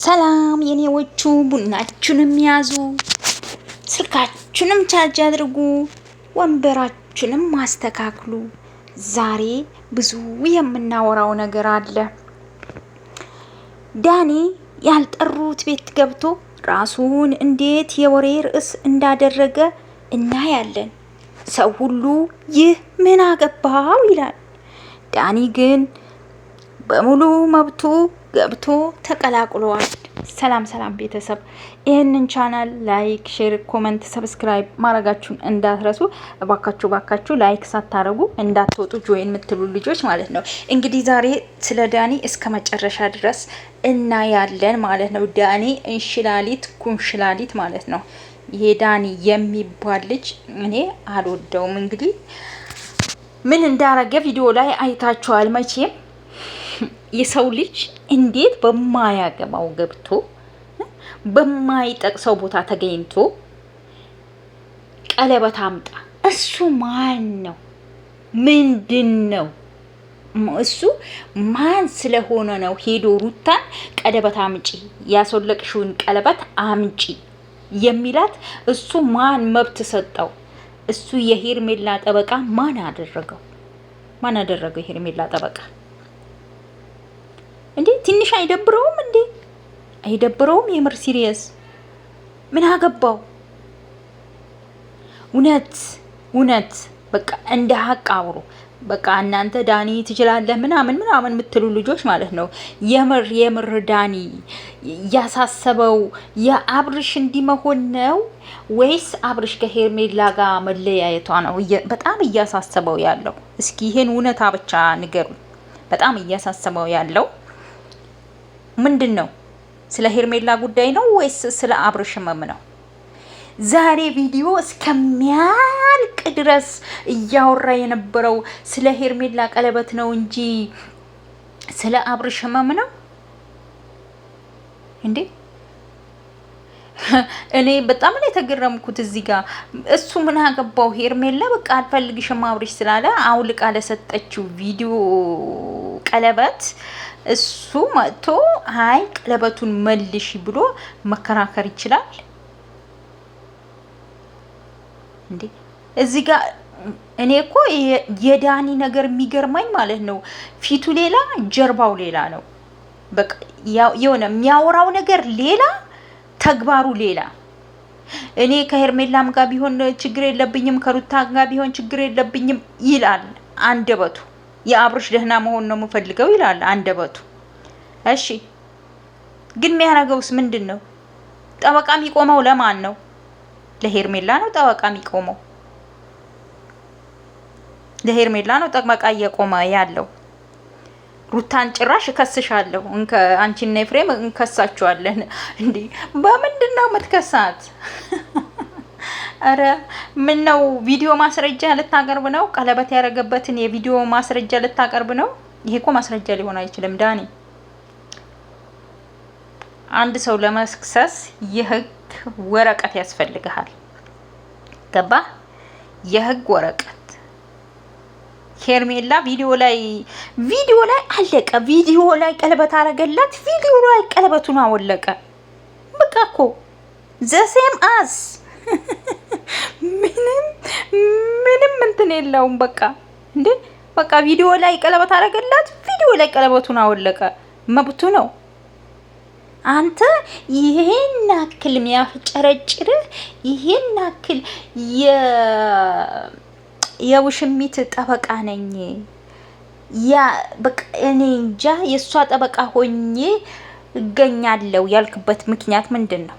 ሰላም የኔዎቹ ቡናችሁንም ያዙ፣ ስልካችሁንም ቻርጅ አድርጉ፣ ወንበራችሁንም ማስተካክሉ። ዛሬ ብዙ የምናወራው ነገር አለ። ዳኒ ያልጠሩት ቤት ገብቶ ራሱን እንዴት የወሬ ርዕስ እንዳደረገ እናያለን። ሰው ሁሉ ይህ ምን አገባው ይላል። ዳኒ ግን በሙሉ መብቱ ገብቶ ተቀላቅሏል። ሰላም ሰላም ቤተሰብ፣ ይህንን ቻናል ላይክ፣ ሼር፣ ኮመንት፣ ሰብስክራይብ ማድረጋችሁን እንዳትረሱ። እባካችሁ ላይክ ሳታረጉ እንዳትወጡ ጆይን የምትሉ ልጆች ማለት ነው። እንግዲህ ዛሬ ስለ ዳኒ እስከ መጨረሻ ድረስ እናያለን ማለት ነው። ዳኒ እንሽላሊት ኩንሽላሊት ማለት ነው። ይሄ ዳኒ የሚባል ልጅ እኔ አልወደውም። እንግዲህ ምን እንዳረገ ቪዲዮ ላይ አይታችኋል መቼም። የሰው ልጅ እንዴት በማያገባው ገብቶ በማይጠቅሰው ቦታ ተገኝቶ ቀለበት አምጣ። እሱ ማን ነው? ምንድን ነው እሱ? ማን ስለሆነ ነው ሄዶ ሩታን ቀለበት አምጪ፣ ያስወለቅሽውን ቀለበት አምጪ የሚላት? እሱ ማን መብት ሰጠው? እሱ የሄርሜላ ጠበቃ ማን አደረገው? ማን አደረገው የሄርሜላ ጠበቃ? እንዴ ትንሽ አይደብረውም እንዴ? አይደብረውም? የምር ሲሪየስ ምን አገባው? እውነት በቃ እንደ ሀቅ አውሩ። በቃ እናንተ ዳኒ ትችላለህ ምናምን የምትሉ ልጆች ማለት ነው። የምር ዳኒ ያሳሰበው የአብርሽ እንዲመሆን ነው ወይስ አብርሽ ከሄርሜላ ጋር መለያየቷ ነው በጣም እያሳሰበው ያለው? እስኪ ይሄን እውነታ ብቻ ንገሩ። በጣም እያሳሰበው ያለው ምንድን ነው? ስለ ሄርሜላ ጉዳይ ነው ወይስ ስለ አብርሽ ህመም ነው? ዛሬ ቪዲዮ እስከሚያልቅ ድረስ እያወራ የነበረው ስለ ሄርሜላ ቀለበት ነው እንጂ ስለ አብርሽ ህመም ነው እንዴ? እኔ በጣም ነው የተገረምኩት እዚህ ጋር። እሱ ምን አገባው? ሄርሜላ በቃ አልፈልግሽም አብርሽ ስላለ አውልቃ ለሰጠችው ቪዲዮ ቀለበት እሱ መጥቶ አይ ቀለበቱን መልሽ ብሎ መከራከር ይችላል እንዴ? እዚህ ጋር እኔ እኮ የዳኒ ነገር የሚገርመኝ ማለት ነው፣ ፊቱ ሌላ ጀርባው ሌላ ነው። በቃ የሆነ የሚያወራው ነገር ሌላ፣ ተግባሩ ሌላ። እኔ ከሄርሜላም ጋር ቢሆን ችግር የለብኝም፣ ከሩታ ጋር ቢሆን ችግር የለብኝም ይላል አንደበቱ። የአብርሽ ደህና መሆን ነው የምፈልገው ይላል አንደበቱ። እሺ ግን የሚያደርገውስ ምንድን ነው? ጠበቃ የሚቆመው ለማን ነው? ለሄርሜላ ነው ጠበቃ የሚቆመው። ለሄርሜላ ነው ጠበቃ እየቆመ ያለው። ሩታን ጭራሽ እከስሻለሁ፣ አንቺና ኤፍሬም እንከሳችኋለን። እንዴ በምንድን ነው የምትከሳት? አረ ምን ነው ቪዲዮ ማስረጃ ልታቀርብ ነው? ቀለበት ያደረገበትን የቪዲዮ ማስረጃ ልታቀርብ ነው? ይሄ እኮ ማስረጃ ሊሆን አይችልም ዳኒ። አንድ ሰው ለመክሰስ የህግ ወረቀት ያስፈልጋል። ገባ? የህግ ወረቀት። ሄርሜላ ቪዲዮ ላይ አለቀ። ቪዲዮ ላይ ቀለበት አረገላት፣ ቪዲዮ ላይ ቀለበቱን አወለቀ። በቃ እኮ ዘሴም አስ ምንም እንትን የለውም። በቃ እንዴ በቃ ቪዲዮ ላይ ቀለበት አረገላት፣ ቪዲዮ ላይ ቀለበቱን አወለቀ። መብቱ ነው። አንተ ይሄን ያክል የሚያፍጨረጭርህ ይሄን ያክል የውሽሚት ጠበቃ ነኝ ያ በቃ እኔ እንጃ የሷ ጠበቃ ሆኜ እገኛለሁ ያልክበት ምክንያት ምንድን ነው?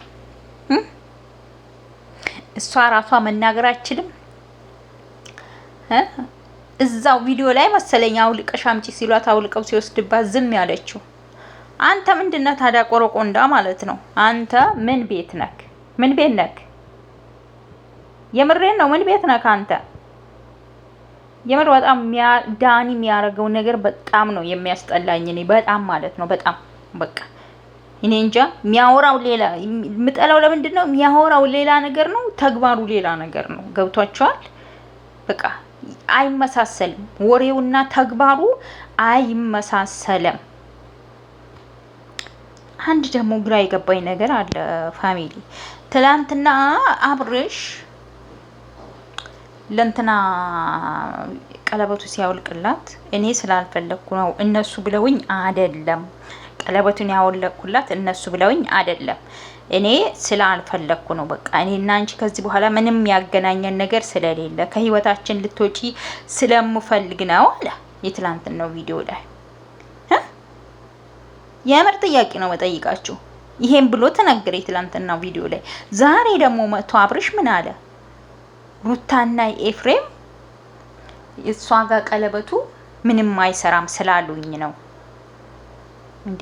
እሷ ራሷ መናገር አትችልም? እዛው ቪዲዮ ላይ መሰለኝ አውልቀሽ አምጪ ሲሏት አውልቀው ሲወስድባት ዝም ያለችው። አንተ ምንድነው ታዲያ? ቆረቆንዳ ማለት ነው። አንተ ምን ቤት ነክ? ምን ቤት ነክ? የምሬን ነው። ምን ቤት ነክ አንተ? የምር በጣም ዳኒ የሚያደርገው ነገር በጣም ነው የሚያስጠላኝ። እኔ በጣም ማለት ነው በጣም በቃ እኔ እንጃ። የሚያወራው ሌላ፣ የምጠላው ለምንድን ነው? የሚያወራው ሌላ ነገር ነው፣ ተግባሩ ሌላ ነገር ነው። ገብቷቸዋል? በቃ አይመሳሰልም። ወሬውና ተግባሩ አይመሳሰልም። አንድ ደግሞ ግራ የገባኝ ነገር አለ ፋሚሊ። ትላንትና አብርሽ ለእንትና ቀለበቱ ሲያወልቅላት እኔ ስላልፈለኩ ነው እነሱ ብለውኝ አይደለም። ቀለበቱን ያወለቅኩላት እነሱ ብለውኝ አይደለም፣ እኔ ስላልፈለኩ ነው። በቃ እኔና አንቺ ከዚህ በኋላ ምንም ያገናኘን ነገር ስለሌለ ከህይወታችን ልትወጪ ስለምፈልግ ነው አለ የትላንትናው ቪዲዮ ላይ። የምር ጥያቄ ነው መጠይቃችሁ። ይሄን ብሎ ተነገረ የትላንትናው ቪዲዮ ላይ። ዛሬ ደግሞ መጥቶ አብርሽ ምን አለ? ሩታና ኤፍሬም እሷ ጋር ቀለበቱ ምንም አይሰራም ስላሉኝ ነው እንዴ?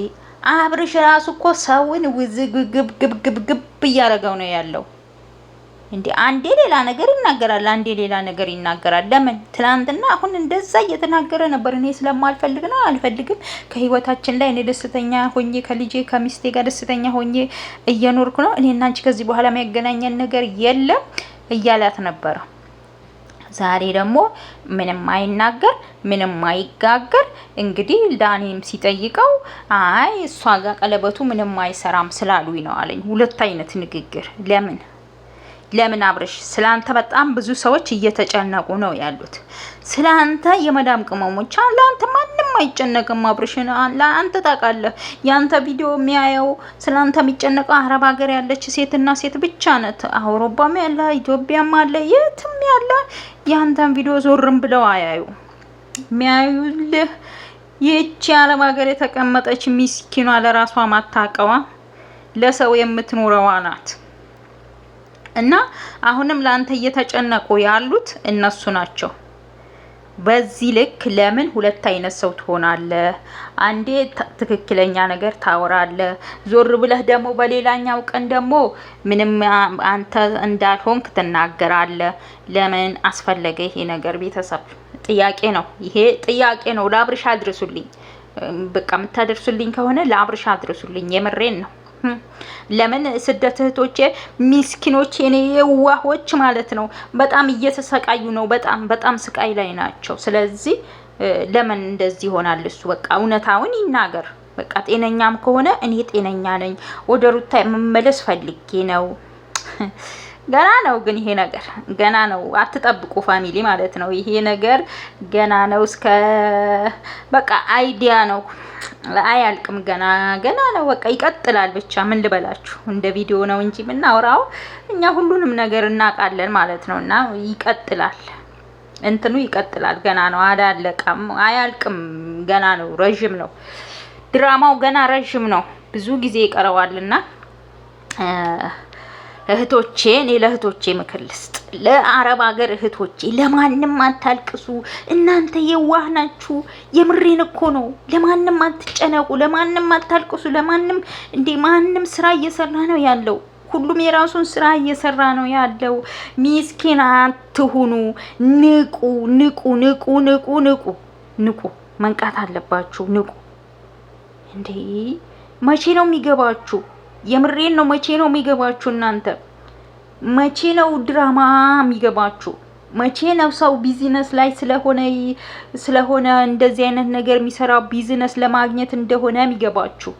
አብርሽ ራሱ እኮ ሰውን ውዝግብግብግብ እያደረገው ነው ያለው እንዴ። አንዴ ሌላ ነገር ይናገራል፣ አንዴ ሌላ ነገር ይናገራል። ለምን? ትናንትና አሁን እንደዛ እየተናገረ ነበር። እኔ ስለማልፈልግ ነው አልፈልግም፣ ከህይወታችን ላይ እኔ ደስተኛ ሆኜ ከልጄ ከሚስቴ ጋር ደስተኛ ሆኜ እየኖርኩ ነው፣ እኔና አንቺ ከዚህ በኋላ የሚያገናኘን ነገር የለም እያላት ነበረ። ዛሬ ደግሞ ምንም አይናገር ምንም አይጋገር። እንግዲህ ዳኒም ሲጠይቀው አይ እሷ ጋር ቀለበቱ ምንም አይሰራም ስላሉኝ ነው አለኝ። ሁለት አይነት ንግግር። ለምን አብርሽ? ስላንተ በጣም ብዙ ሰዎች እየተጨነቁ ነው ያሉት። ስላንተ የመዳም ቅመሞች ለአንተ ማንም አይጨነቅም። አብርሽን ለአንተ ታውቃለህ። ያንተ ቪዲዮ የሚያየው ስላንተ የሚጨነቀው አረብ ሀገር ያለች ሴትና ሴት ብቻ ነት። አውሮፓም ያለ ኢትዮጵያም አለ የትም ያለ ያንተን ቪዲዮ ዞርም ብለው አያዩ። የሚያዩልህ ይህቺ አረብ ሀገር የተቀመጠች ሚስኪኗ ለራሷ ማታቀዋ ለሰው የምትኖረዋ ናት። እና አሁንም ላንተ እየተጨነቁ ያሉት እነሱ ናቸው። በዚህ ልክ ለምን ሁለት አይነት ሰው ትሆናለህ? አንዴ ትክክለኛ ነገር ታወራለህ፣ ዞር ብለህ ደግሞ በሌላኛው ቀን ደግሞ ምንም አንተ እንዳልሆንክ ትናገራለህ። ለምን አስፈለገ ይሄ ነገር? ቤተሰብ ጥያቄ ነው፣ ይሄ ጥያቄ ነው። ለአብርሽ አድርሱልኝ። በቃ የምታደርሱልኝ ከሆነ ለአብርሽ አድርሱልኝ። የምሬን ነው። ለምን ስደት እህቶቼ ሚስኪኖች የኔ የዋሆች ማለት ነው በጣም እየተሰቃዩ ነው። በጣም ስቃይ ላይ ናቸው። ስለዚህ ለምን እንደዚህ ይሆናል? እሱ በቃ እውነታውን ይናገር። በቃ ጤነኛም ከሆነ እኔ ጤነኛ ነኝ፣ ወደ ሩታ መመለስ ፈልጌ ነው። ገና ነው ግን ይሄ ነገር ገና ነው። አትጠብቁ ፋሚሊ ማለት ነው። ይሄ ነገር ገና ነው። እስከ በቃ አይዲያ ነው፣ አያልቅም። ገና ነው። በቃ ይቀጥላል። ብቻ ምን ልበላችሁ፣ እንደ ቪዲዮ ነው እንጂ የምናወራው እኛ ሁሉንም ነገር እናውቃለን ማለት ነው። እና ይቀጥላል፣ እንትኑ ይቀጥላል። ገና ነው፣ አላለቀም፣ አያልቅም። ገና ነው፣ ረጅም ነው ድራማው፣ ገና ረጅም ነው። ብዙ ጊዜ ይቀረዋልና እህቶቼ፣ እኔ ለእህቶቼ ምክር ልስጥ። ለአረብ ሀገር እህቶቼ ለማንም አታልቅሱ። እናንተ የዋህ ናችሁ። የምሬን እኮ ነው። ለማንም አትጨነቁ፣ ለማንም አታልቅሱ። ለማንም ማንም ስራ እየሰራ ነው ያለው። ሁሉም የራሱን ስራ እየሰራ ነው ያለው። ሚስኪን አትሁኑ። ንቁ፣ ንቁ፣ ንቁ፣ ንቁ፣ ንቁ፣ ንቁ። መንቃት አለባችሁ። ንቁ። መቼ ነው የሚገባችሁ? የምሬን ነው። መቼ ነው የሚገባችሁ? እናንተ መቼ ነው ድራማ የሚገባችሁ? መቼ ነው ሰው ቢዝነስ ላይ ስለሆነ እንደዚህ አይነት ነገር የሚሰራው ቢዝነስ ለማግኘት እንደሆነ የሚገባችሁ?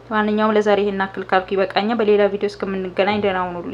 ማንኛውም ለዛሬ ይሄን አክል ካልኩ ይበቃኛል። በሌላ ቪዲዮ እስከምንገናኝ ደህና ሁኑልኝ።